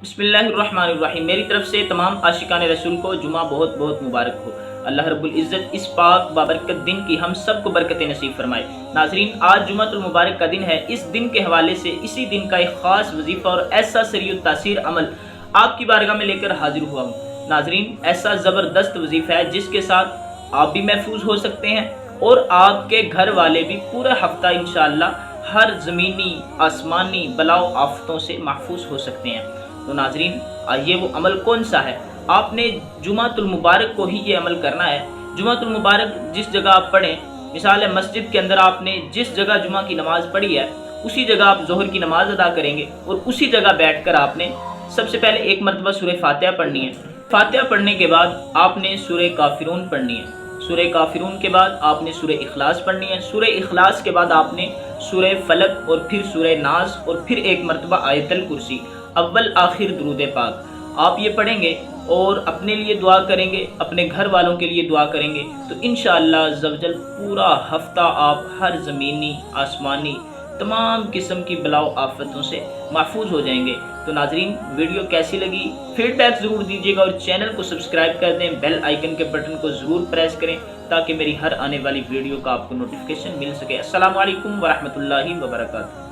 बिस्मिल्लाहिर्रहमानिर्रहीम। मेरी तरफ से तमाम आशिकान रसूल को जुमा बहुत बहुत मुबारक हो। अल्लाह रब्बुल इज़्ज़त इस पाक बाबरकत दिन की हम सब को बरकत नसीब फरमाए। नाज़रीन, आज जुमातुल मुबारक का दिन है। इस दिन के हवाले से इसी दिन का एक ख़ास वजीफ़ा और ऐसा सरीउत तासीर अमल आपकी बारगाह में लेकर हाजिर हुआ हूँ। नाज़रीन, ऐसा ज़बरदस्त वजीफ़ा है जिसके साथ आप भी महफूज हो सकते हैं और आपके घर वाले भी पूरा हफ्ता इंशाअल्लाह हर ज़मीनी आसमानी बलाओ आफतों से महफूज हो सकते हैं। तो नाजरीन, आइए वो अमल कौन सा है। आपने जुमातुल मुबारक को ही ये अमल करना है। जुमातुल मुबारक जिस जगह आप पढ़ें, मिसाल है मस्जिद के अंदर आपने जिस जगह जुमा की नमाज़ पढ़ी है उसी जगह आप ज़ोहर की नमाज़ अदा करेंगे और उसी जगह बैठकर आपने सबसे पहले एक मरतबा सूरह फातिहा पढ़नी है। फातिहा पढ़ने के बाद आपने सूरह काफिरून पढ़नी है। सूरह काफिरून के बाद आपने सूरह इखलास पढ़नी है। सूरह इखलास के बाद आपने सूरह फलक और फिर सूरह नास और फिर एक मरतबा आयतल कुर्सी, अव्वल आखिर दुरूद पाक आप ये पढ़ेंगे और अपने लिए दुआ करेंगे, अपने घर वालों के लिए दुआ करेंगे। तो इंशाअल्लाह अज़्ज़वजल पूरा हफ्ता आप हर ज़मीनी आसमानी तमाम किस्म की बलाओ आफतों से महफूज हो जाएंगे। तो नाजरीन, वीडियो कैसी लगी फीडबैक ज़रूर दीजिएगा और चैनल को सब्सक्राइब कर दें। बेल आइकन के बटन को ज़रूर प्रेस करें ताकि मेरी हर आने वाली वीडियो का आपको नोटिफिकेशन मिल सके। अस्सलामु अलैकुम वरहमतुल्लाहि वबरकातुहू।